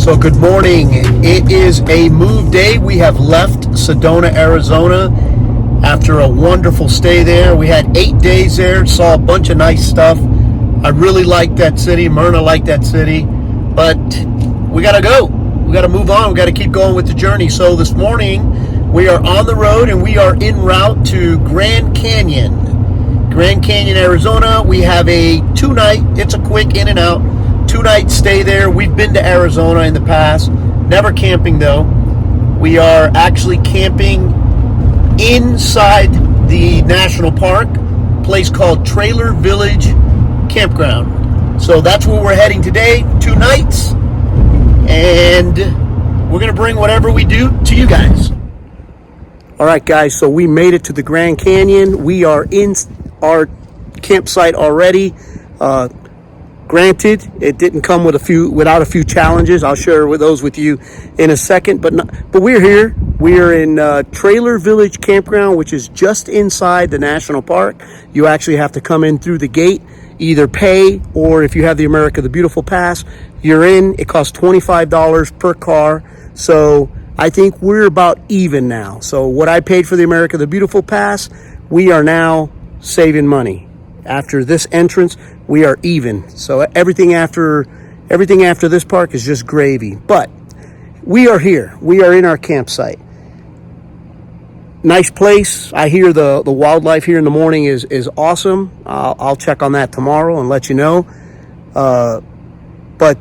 So good morning. It is a move day. We have left Sedona, Arizona after a wonderful stay there. We had 8 days there, saw a bunch of nice stuff. I really liked that city. Myrna liked that city. But we got to go. We got to move on. We got to keep going with the journey. So this morning we are on the road and we are en route to Grand Canyon, Arizona. We have a 2-night, it's a quick in and out, 2-night stay there. We've been to Arizona in the past, never camping though. We are actually camping inside the national park, a place called Trailer Village Campground. So that's where we're heading today, 2 nights, and we're going to bring whatever we do to you guys. All right, guys, so we made it to the Grand Canyon. We are in our campsite already. Granted, it didn't come without a few challenges. I'll share those with you in a second. But we're here. We are in Trailer Village Campground, which is just inside the national park. You actually have to come in through the gate, either pay, or if you have the America the Beautiful pass, you're in. It costs $25 per car. So I think we're about even now. So what I paid for the America the Beautiful pass, we are now saving money. After this entrance, we are even. So everything after this park is just gravy. But we are here. We are in our campsite. Nice place. I hear the wildlife here in the morning is awesome. I'll check on that tomorrow and let you know. But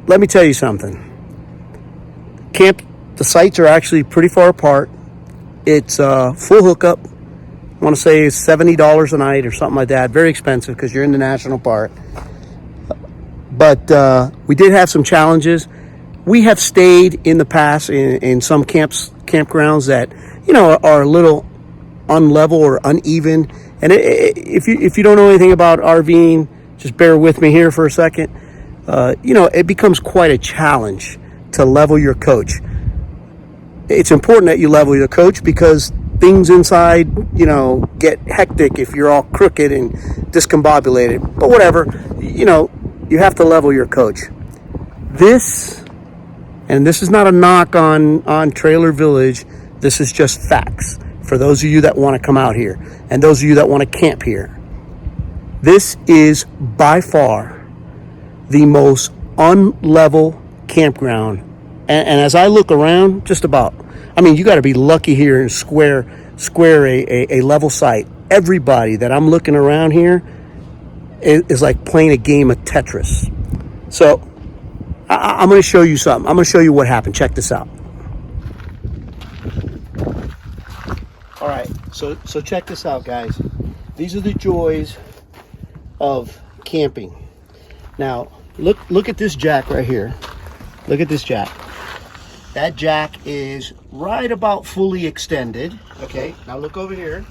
let me tell you something. The sites are actually pretty far apart. It's full hookup. I want to say it's $70 a night or something like that. Very expensive because you're in the national park. But we did have some challenges. We have stayed in the past in some campgrounds that, you know, are a little unlevel or uneven. And if you don't know anything about RVing, just bear with me here for a second. You know, it becomes quite a challenge to level your coach. It's important that you level your coach because things inside, you know, get hectic if you're all crooked and discombobulated. But whatever, you know, you have to level your coach. This is not a knock on Trailer Village. This is just facts for those of you that want to come out here and those of you that want to camp here. This is by far the most unlevel campground. And as I look around, just about, I mean, you got to be lucky here and square a level site. Everybody that I'm looking around here is like playing a game of Tetris. So I'm going to show you something. I'm going to show you what happened. Check this out. All right, so check this out, guys. These are the joys of camping. Now, look at this jack right here. Look at this jack. That jack is right about fully extended. Okay, now look over here.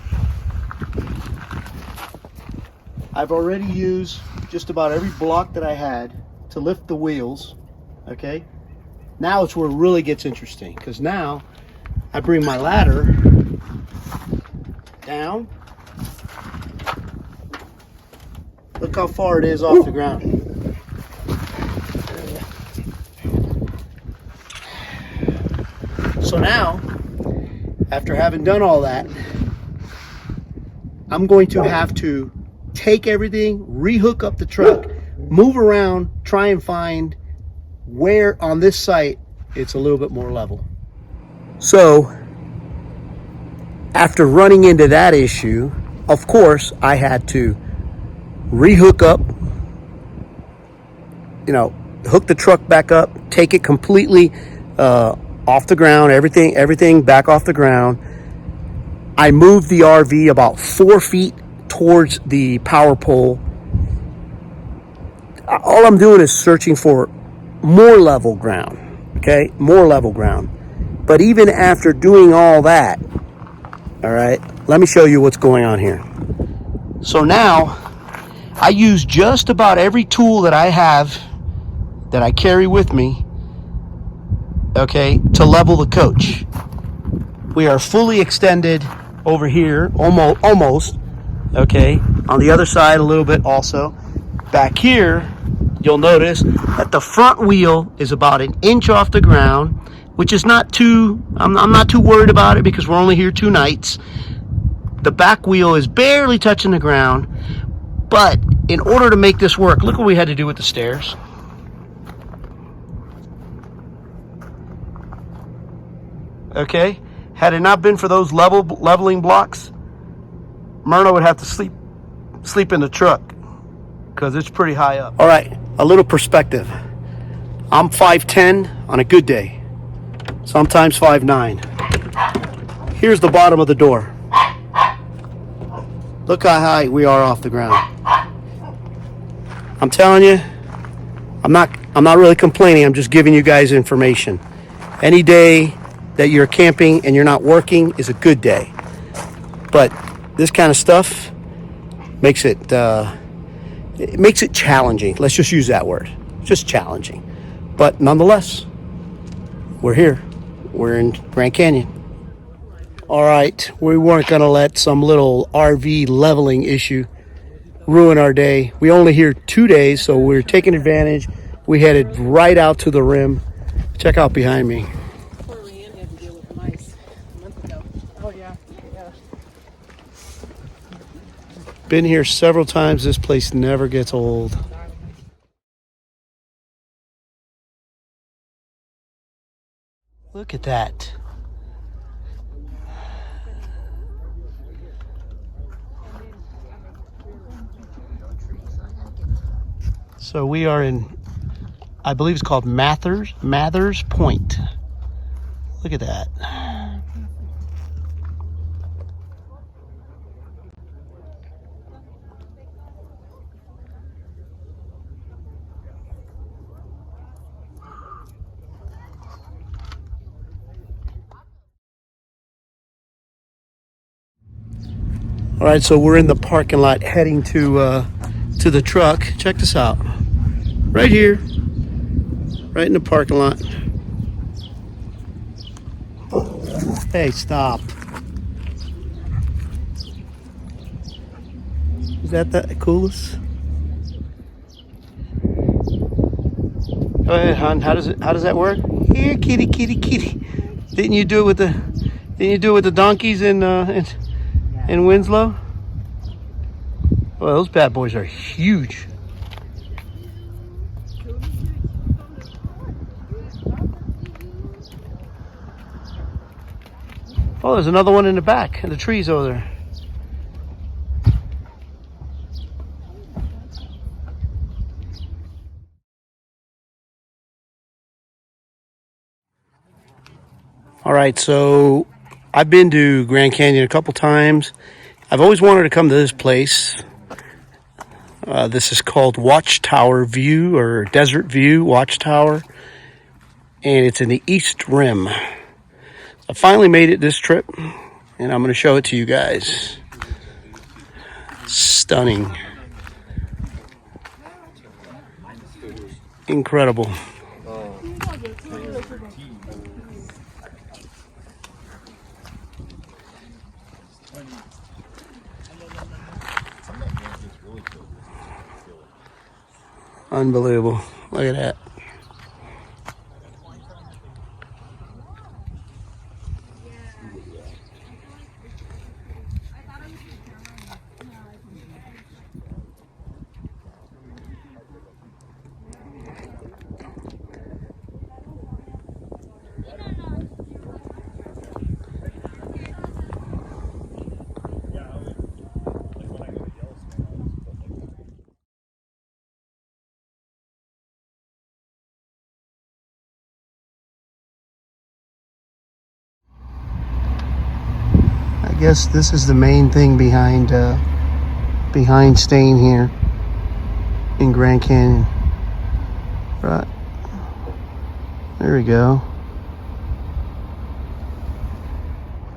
I've already used just about every block that I had to lift the wheels. Okay, now it's where it really gets interesting because now I bring my ladder down. Look how far it is off the ground. So now, after having done all that, I'm going to have to take everything, rehook up the truck, move around, try and find where on this site it's a little bit more level. So, after running into that issue, of course, I had to rehook up, you know, hook the truck back up, take it completely off the ground, everything back off the ground. I moved the RV about 4 feet towards the power pole. All I'm doing is searching for more level ground, okay? More level ground. But even after doing all that, all right, let me show you what's going on here. So now, I use just about every tool that I have, that I carry with me, okay, to level the coach. We are fully extended over here, almost, okay, on the other side a little bit also. Back here, you'll notice that the front wheel is about an inch off the ground, which is not too, I'm not too worried about it because we're only here 2 nights. The back wheel is barely touching the ground, but in order to make this work, look what we had to do with the stairs. Okay, had it not been for those leveling blocks, Myrna would have to sleep in the truck because it's pretty high up. All right, a little perspective. I'm 5'10" on a good day, sometimes 5'9". Here's the bottom of the door. Look how high we are off the ground. I'm telling you, I'm not really complaining. I'm just giving you guys information. Any day that you're camping and you're not working is a good day. But this kind of stuff makes it challenging. Let's just use that word. Just challenging. But nonetheless, we're here. We're in Grand Canyon. All right, we weren't going to let some little RV leveling issue ruin our day. We only here 2 days, so we're taking advantage. We headed right out to the rim. Check out behind me. Poor Leanne had to deal with mice a month ago. Oh, yeah. Been here several times. This place never gets old. Look at that. So we are in, I believe it's called Mathers Point. Look at that. All right, so we're in the parking lot heading to the truck. Check this out. Right here, right in the parking lot. Hey, stop. Is that the coolest? Go ahead, hon. How does that work? Here, kitty, kitty, kitty. Didn't you do it with the donkeys in Winslow? Well, those bad boys are huge. Oh, there's another one in the back, in the trees over there. All right, so I've been to Grand Canyon a couple times. I've always wanted to come to this place. This is called Watchtower View, or Desert View Watchtower, and it's in the East Rim. I finally made it this trip, and I'm going to show it to you guys. Stunning. Incredible. Unbelievable. Look at that. I guess this is the main thing behind staying here in Grand Canyon. Right there we go.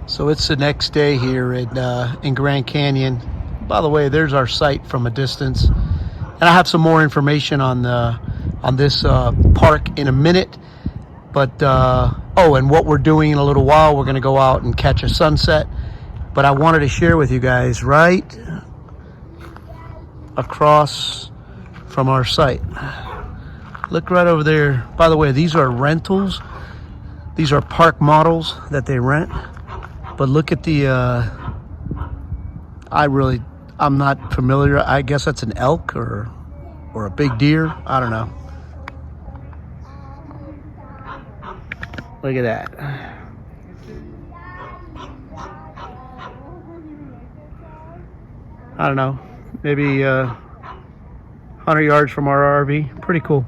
So it's the next day here in Grand Canyon. By the way, there's our site from a distance, and I have some more information on this park in a minute. But oh, and what we're doing in a little while, we're going to go out and catch a sunset. But I wanted to share with you guys right across from our site. Look right over there. By the way, these are rentals. These are park models that they rent. But look at the, I'm not familiar. I guess that's an elk or a big deer. I don't know. Look at that. I don't know. Maybe 100 yards from our RV. Pretty cool.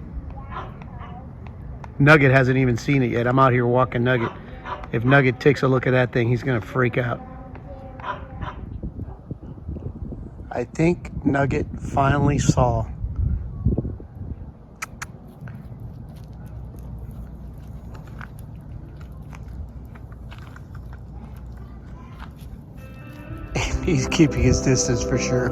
Nugget hasn't even seen it yet. I'm out here walking Nugget. If Nugget takes a look at that thing, he's going to freak out. I think Nugget finally saw. He's keeping his distance for sure.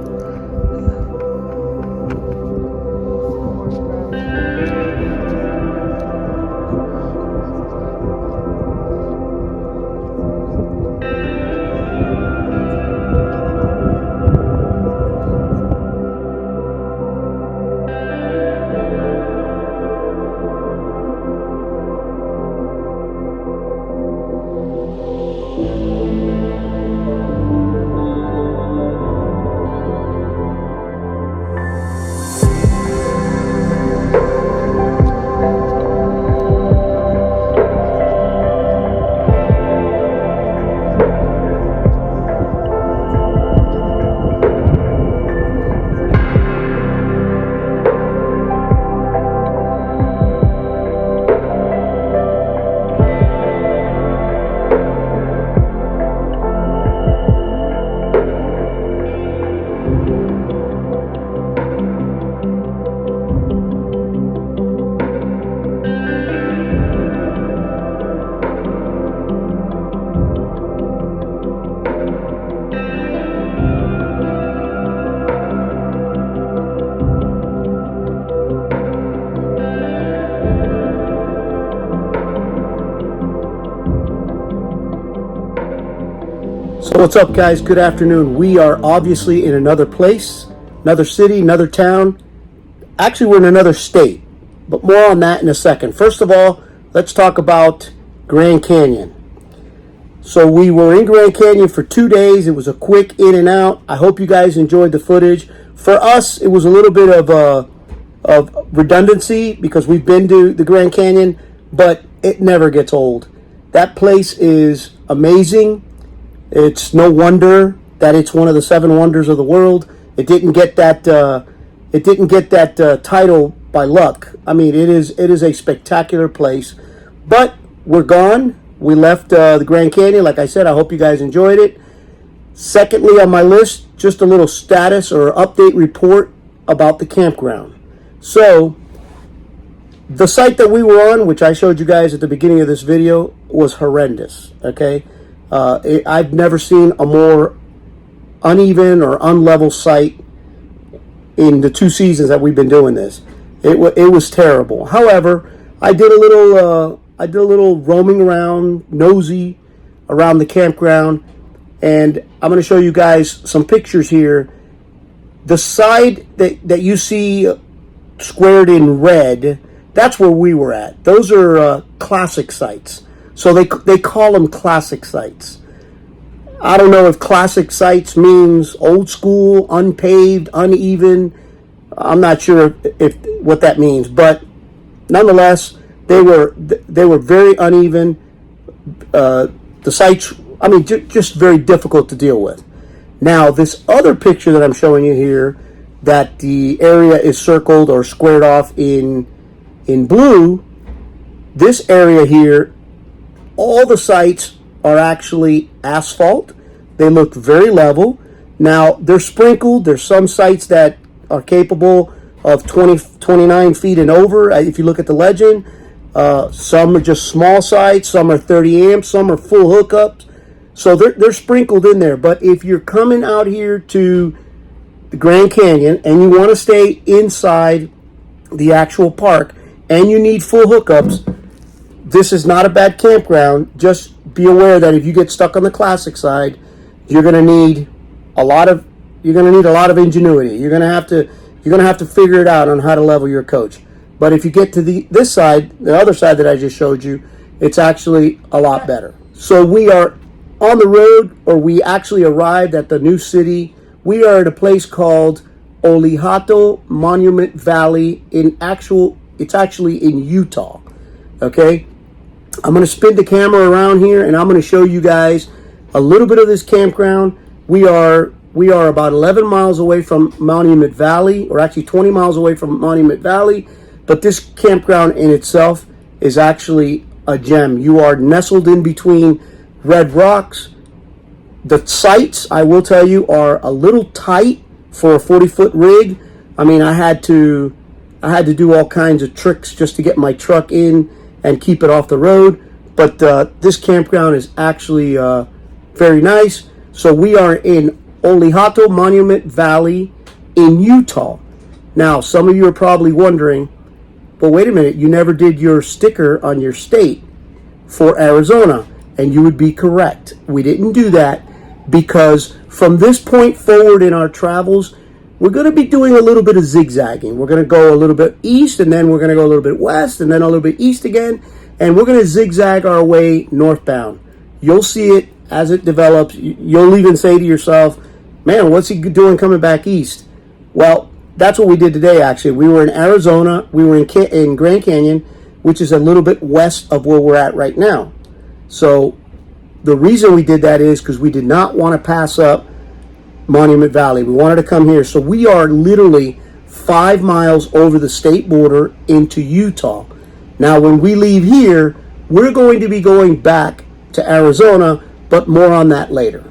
So what's up, guys? Good afternoon. We are obviously in another place, another city, another town. Actually, we're in another state, but more on that in a second. First of all, let's talk about Grand Canyon. So we were in Grand Canyon for 2 days. It was a quick in and out. I hope you guys enjoyed the footage. For us, it was a little bit of redundancy because we've been to the Grand Canyon, but it never gets old. That place is amazing. It's no wonder that it's one of the 7 wonders of the world. It didn't get that. Title by luck. I mean, it is a spectacular place. But we're gone. We left the Grand Canyon. Like I said, I hope you guys enjoyed it. Secondly, on my list, just a little status or update report about the campground. So, the site that we were on, which I showed you guys at the beginning of this video, was horrendous. Okay. I've never seen a more uneven or unlevel site in the 2 seasons that we've been doing this. It was terrible. However, I did a little roaming around, nosy around the campground, and I'm going to show you guys some pictures here. The side that you see squared in red, that's where we were at. Those are classic sites. So they call them classic sites. I don't know if classic sites means old school, unpaved, uneven. I'm not sure if what that means, but nonetheless, they were very uneven. The sites, I mean, just very difficult to deal with. Now, this other picture that I'm showing you here, that the area is circled or squared off in blue, this area here, all the sites are actually asphalt. They look very level. Now, they're sprinkled. There's some sites that are capable of 29 feet and over, if you look at the legend. Some are just small sites. Some are 30 amps. Some are full hookups. So they're sprinkled in there. But if you're coming out here to the Grand Canyon and you want to stay inside the actual park and you need full hookups, this is not a bad campground. Just be aware that if you get stuck on the classic side, you're going to need a lot of ingenuity. You're going to have to figure it out on how to level your coach. But if you get to this side, the other side that I just showed you, it's actually a lot better. So we are on the road, or we actually arrived at the new city. We are at a place called Olihato Monument Valley. It's actually in Utah. Okay, I'm going to spin the camera around here, and I'm going to show you guys a little bit of this campground. We are about 11 miles away from Monument Valley, or actually 20 miles away from Monument Valley. But this campground in itself is actually a gem. You are nestled in between red rocks. The sites, I will tell you, are a little tight for a 40-foot rig. I mean, I had to do all kinds of tricks just to get my truck in and keep it off the road. But this campground is actually very nice. So we are in Olihato Monument Valley in Utah. Now, some of you are probably wondering, but wait a minute, you never did your sticker on your state for Arizona. And you would be correct. We didn't do that because from this point forward in our travels, we're going to be doing a little bit of zigzagging. We're going to go a little bit east, and then we're going to go a little bit west, and then a little bit east again, and we're going to zigzag our way northbound. You'll see it as it develops. You'll even say to yourself, man, what's he doing coming back east? Well, that's what we did today, actually. We were in Arizona. We were in Grand Canyon, which is a little bit west of where we're at right now. So the reason we did that is because we did not want to pass up Monument Valley. We wanted to come here. So we are literally 5 miles over the state border into Utah. Now, when we leave here, we're going to be going back to Arizona, but more on that later.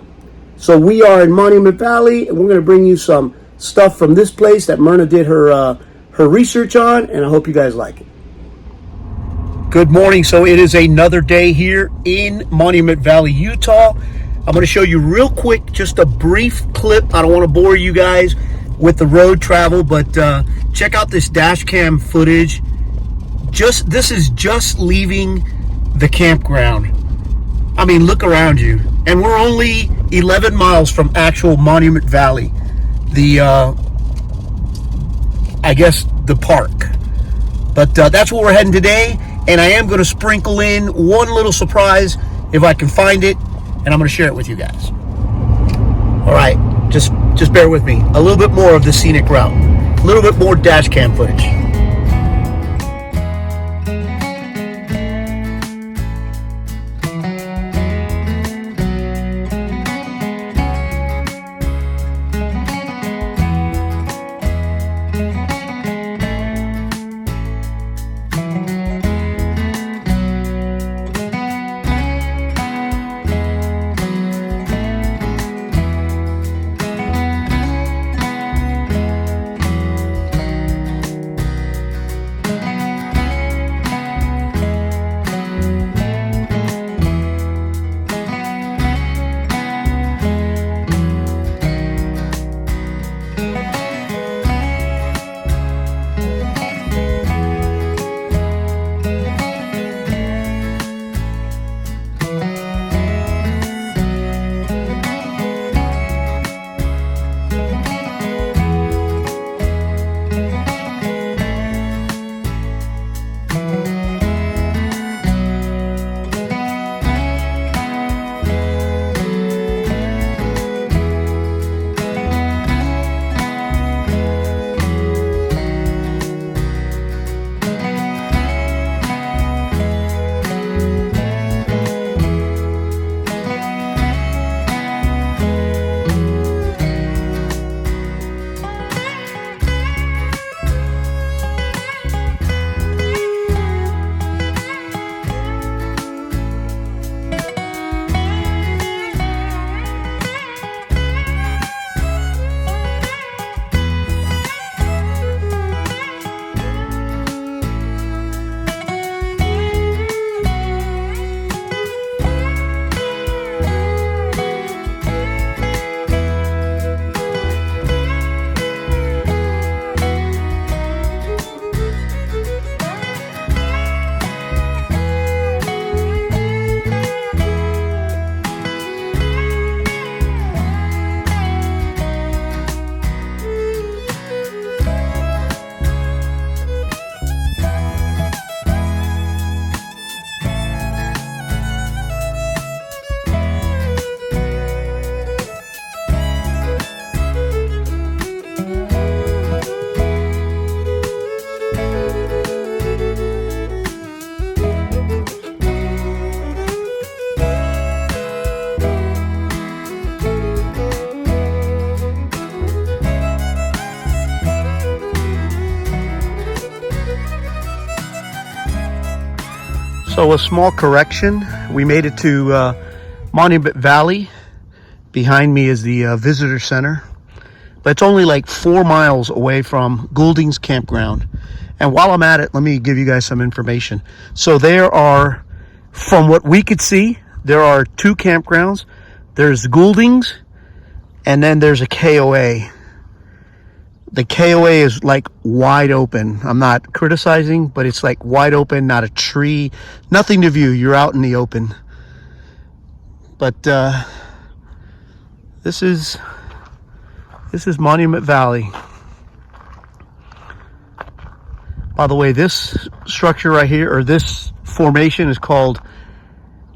So we are in Monument Valley, and we're going to bring you some stuff from this place that Myrna did her research on, and I hope you guys like it. Good morning. So it is another day here in Monument Valley, Utah. I'm going to show you real quick, just a brief clip. I don't want to bore you guys with the road travel, but check out this dash cam footage. This is just leaving the campground. I mean, look around you. And we're only 11 miles from actual Monument Valley, I guess the park. But that's where we're heading today. And I am going to sprinkle in one little surprise if I can find it, and I'm going to share it with you guys. All right, just bear with me. A little bit more of the scenic route, a little bit more dash cam footage. So a small correction, we made it to Monument Valley. Behind me is the visitor center, but it's only like 4 miles away from Goulding's campground. And while I'm at it, let me give you guys some information. So there are, from what we could see, there are 2 campgrounds. There's Goulding's, and then there's a KOA. The KOA is like wide open. I'm not criticizing, but it's like wide open, not a tree, nothing to view. You're out in the open. But this is Monument Valley. By the way, this structure right here, or this formation, is called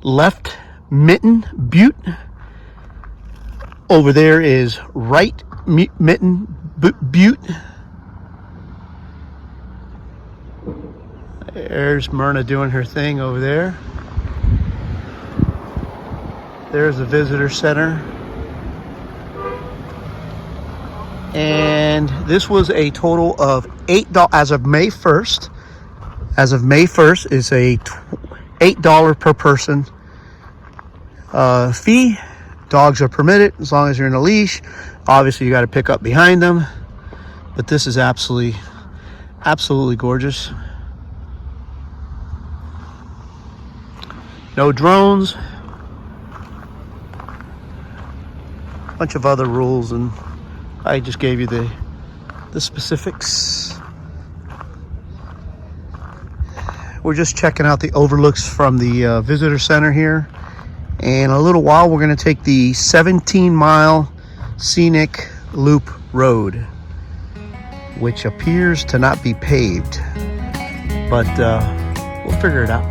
Left Mitten Butte. Over there is Right Mitten Butte. There's Myrna doing her thing over there. There's the visitor center. And this was a total of $8 as of May 1st. As of May 1st is a $8 per person fee. Dogs are permitted as long as you're in a leash. Obviously, you got to pick up behind them. But this is absolutely gorgeous. No drones. A bunch of other rules, and I just gave you the specifics. We're just checking out the overlooks from the visitor center here. And in a little while, we're going to take the 17-mile scenic loop road, which appears to not be paved, but we'll figure it out.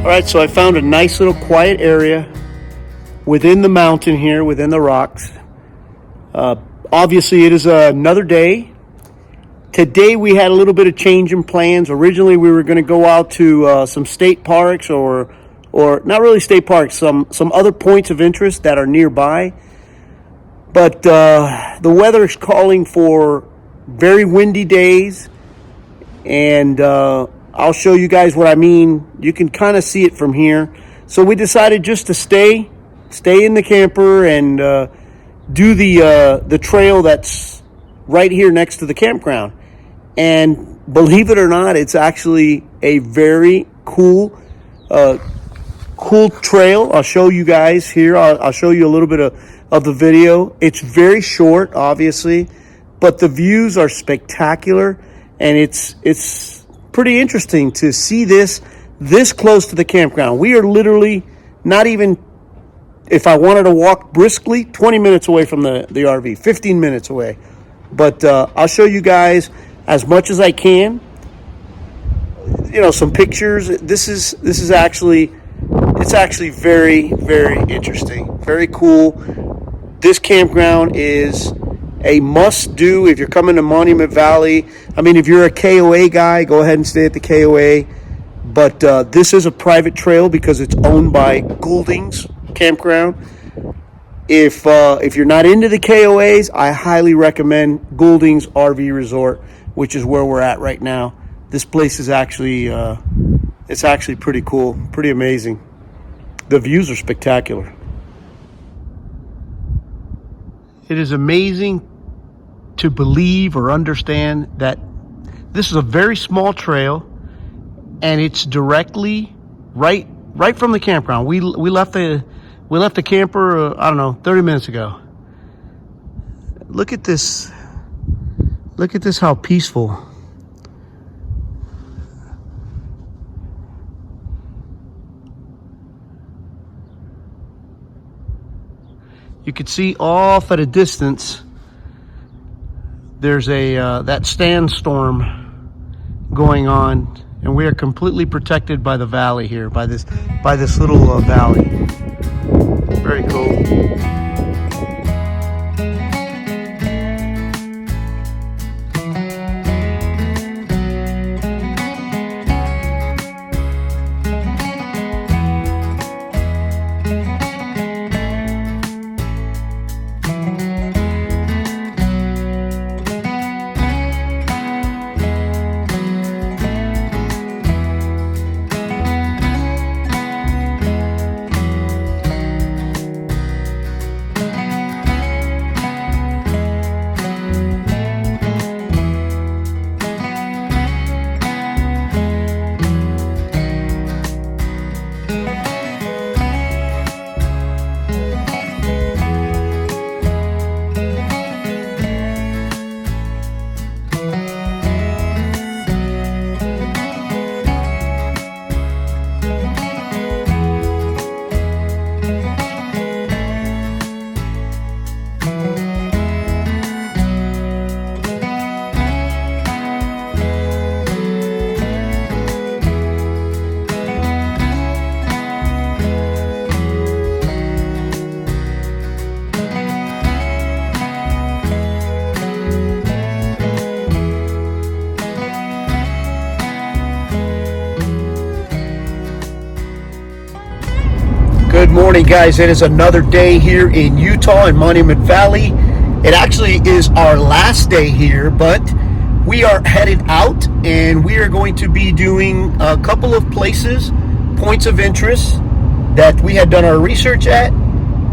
All right, so I found a nice little quiet area within the mountain here, within the rocks. Obviously, it is another day. Today we had a little bit of change in plans. Originally, we were going to go out to some state parks, or not really state parks, some other points of interest that are nearby. But the weather is calling for very windy days, and I'll show you guys what I mean. You can kind of see it from here. So we decided just to stay in the camper and do the trail that's right here next to the campground. And believe it or not, it's actually a very cool trail. I'll show you guys here. I'll show you a little bit of the video. It's very short, obviously, but the views are spectacular, and it's pretty interesting to see this close to the campground. We are literally not even, if I wanted to walk briskly, 20 minutes away from the RV, 15 minutes away. But I'll show you guys as much as I can. You know, some pictures. This is actually, it's actually very, very interesting, very cool. This campground is a must-do if you're coming to Monument Valley. I mean, if you're a KOA guy, go ahead and stay at the KOA. But this is a private trail because it's owned by Goulding's Campground. If you're not into the KOAs, I highly recommend Goulding's RV Resort, which is where we're at right now. This place is actually, it's actually pretty cool, pretty amazing. The views are spectacular. It is amazing to believe or understand that this is a very small trail, and it's directly right from the campground. We left the camper, I don't know, 30 minutes ago. Look at this. Look at this, how peaceful. You can see off at a distance, there's that sandstorm going on, and we are completely protected by the valley here, by this little valley. Very cool. Good morning, guys. It is another day here in Utah in Monument Valley. It actually is our last day here, but we are headed out and we are going to be doing a couple of places, points of interest that we had done our research at,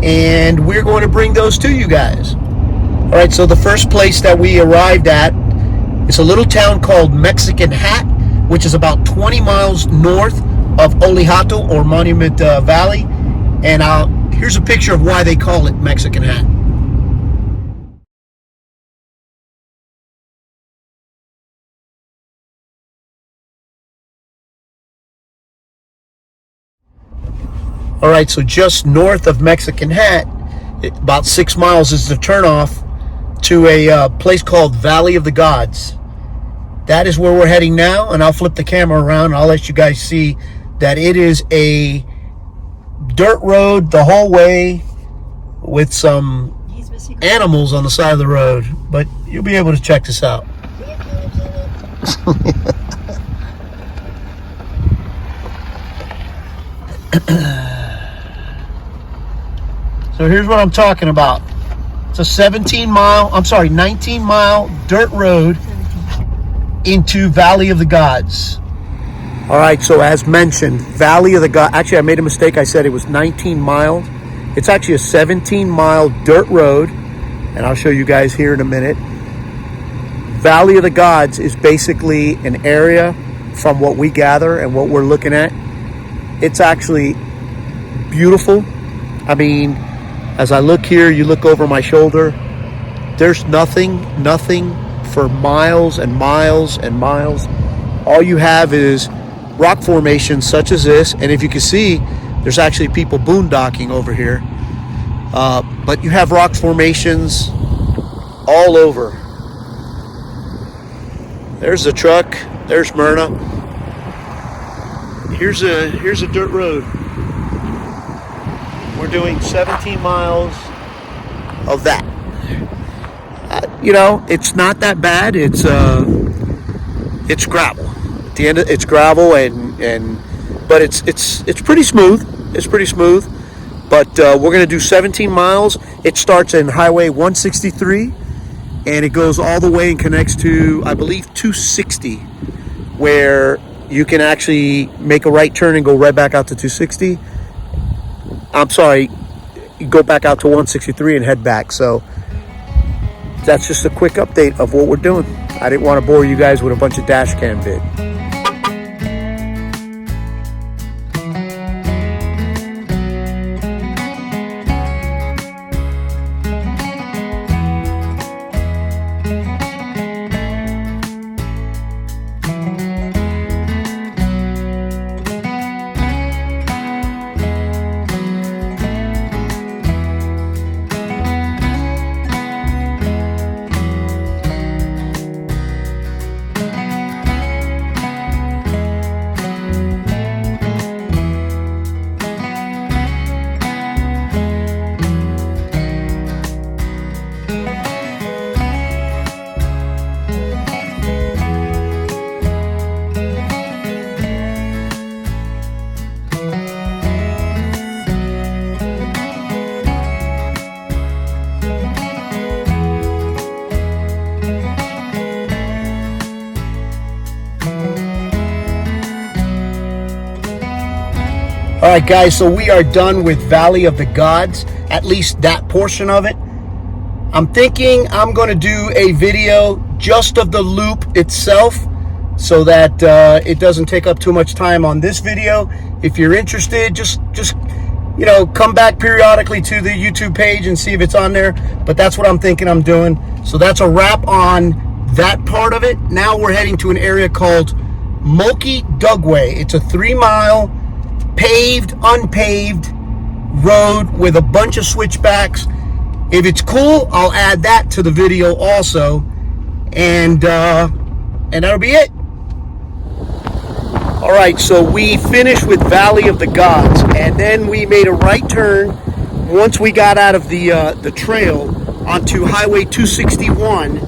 and we're going to bring those to you guys. All right, so the first place that we arrived at is a little town called Mexican Hat, which is about 20 miles north of Olijato or Monument Valley. And here's a picture of why they call it Mexican Hat. All right, so just north of Mexican Hat, about 6 miles is the turnoff to a place called Valley of the Gods. That is where we're heading now, and I'll flip the camera around and I'll let you guys see that it is a dirt road the whole way with some animals on the side of the road, but you'll be able to check this out. So here's what I'm talking about. It's a 19 mile dirt road into Valley of the Gods. All right, so as mentioned, Valley of the Gods, actually I made a mistake. I said it was 19 miles. It's actually a 17 mile dirt road, and I'll show you guys here in a minute. Valley of the Gods is basically an area, from what we gather and what we're looking at, it's actually beautiful. I mean, as I look here, you look over my shoulder, there's nothing for miles and miles and miles. All you have is rock formations such as this, and if you can see, there's actually people boondocking over here. But you have rock formations all over. There's the truck. There's Myrna. Here's a dirt road. We're doing 17 miles of that. It's not that bad. It's gravel. At the end, it's gravel, but it's pretty smooth. It's pretty smooth. But we're going to do 17 miles. It starts in Highway 163, and it goes all the way and connects to, I believe, 260, where you can actually make a right turn and go right back out to 260. I'm sorry, you go back out to 163 and head back. So that's just a quick update of what we're doing. I didn't want to bore you guys with a bunch of dash cam vid. All right, guys, so we are done with Valley of the Gods, at least that portion of it. I'm thinking I'm going to do a video just of the loop itself so that it doesn't take up too much time on this video. If you're interested, just come back periodically to the YouTube page and see if it's on there. But that's what I'm thinking I'm doing. So that's a wrap on that part of it. Now we're heading to an area called Moki Dugway. It's a 3-mile paved, unpaved road with a bunch of switchbacks. If it's cool, I'll add that to the video also, and that'll be it. All right, so we finished with Valley of the Gods, and then we made a right turn once we got out of the trail onto Highway 261,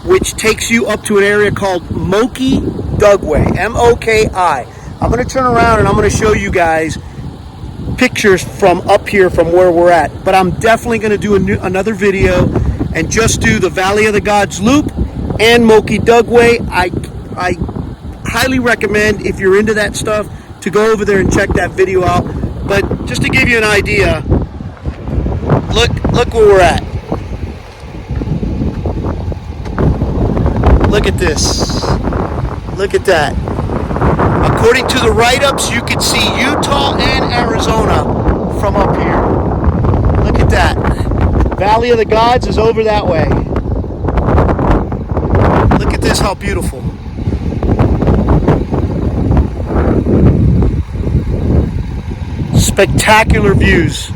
which takes you up to an area called Moki Dugway, M-O-K-I. I'm going to turn around and I'm going to show you guys pictures from up here from where we're at. But I'm definitely going to do another video and just do the Valley of the Gods loop and Moki Dugway. I highly recommend, if you're into that stuff, to go over there and check that video out. But just to give you an idea, look where we're at. Look at this. Look at that. According to the write-ups, you can see Utah and Arizona from up here. Look at that. Valley of the Gods is over that way. Look at this, how beautiful. Spectacular views.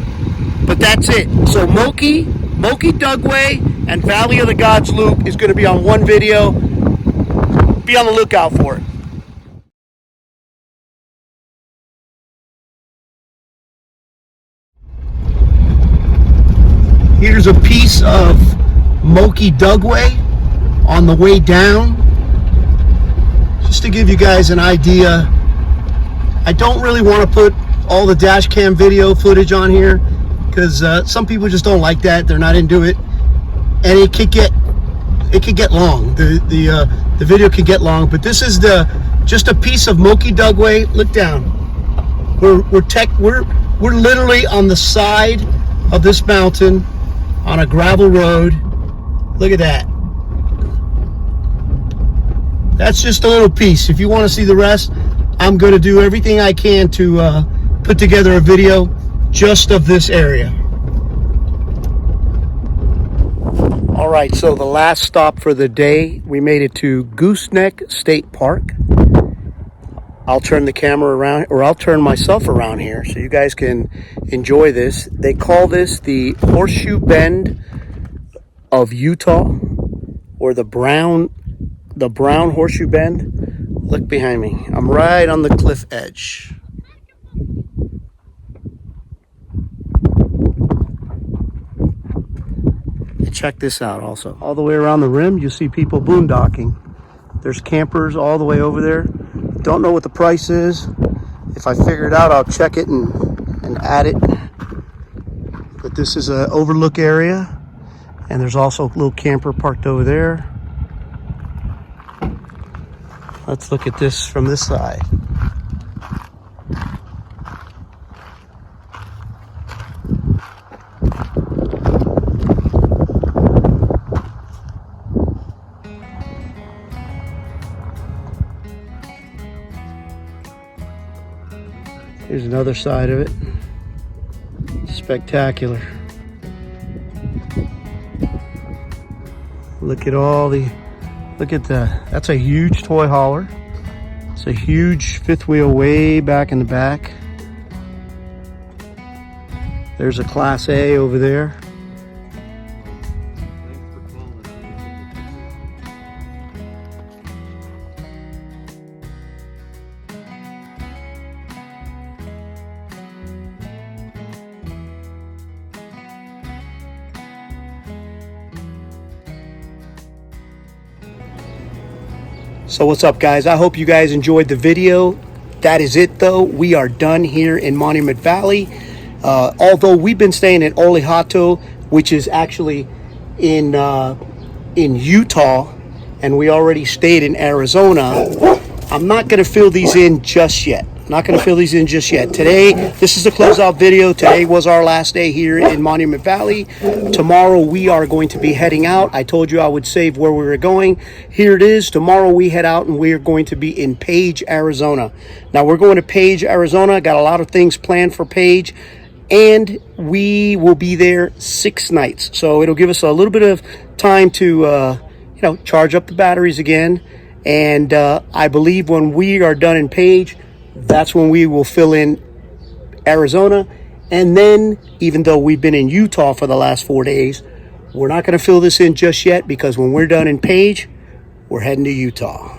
But that's it. So Moki Dugway, and Valley of the Gods loop is going to be on one video. Be on the lookout for it. Here's a piece of Moki Dugway on the way down. Just to give you guys an idea, I don't really want to put all the dash cam video footage on here because some people just don't like that. They're not into it, and it could get long. The video can get long, but this is just a piece of Moki Dugway. Look down. We're literally on the side of this mountain on a gravel road. Look at that. That's just a little piece. If you want to see the rest, I'm going to do everything I can to put together a video just of this area. All right, so the last stop for the day, we made it to Gooseneck State Park. I'll turn the camera around, or I'll turn myself around here so you guys can enjoy this. They call this the Horseshoe Bend of Utah, or the Brown Horseshoe Bend. Look behind me. I'm right on the cliff edge. And check this out also. All the way around the rim, you see people boondocking. There's campers all the way over there. Don't know what the price is. If I figure it out, I'll check it and add it. But this is an overlook area. And there's also a little camper parked over there. Let's look at this from this side. Here's another side of it. Spectacular. Look at that's a huge toy hauler. It's a huge fifth wheel way back in the back. There's a Class A over there. So what's up, guys? I hope you guys enjoyed the video. That is it, though. We are done here in Monument Valley. Although we've been staying in Olejato, which is actually in Utah, and we already stayed in Arizona. I'm not going to fill these in just yet. Today, this is a closeout video. Today was our last day here in Monument Valley. Tomorrow we are going to be heading out. I told you I would save where we were going. Here it is. Tomorrow we head out and we are going to be in Page, Arizona. Now we're going to Page, Arizona. Got a lot of things planned for Page, and we will be there 6 nights. So it'll give us a little bit of time to charge up the batteries again. And I believe when we are done in Page, that's when we will fill in Arizona. And then, even though we've been in Utah for the last 4 days, we're not going to fill this in just yet, because when we're done in Page, we're heading to Utah.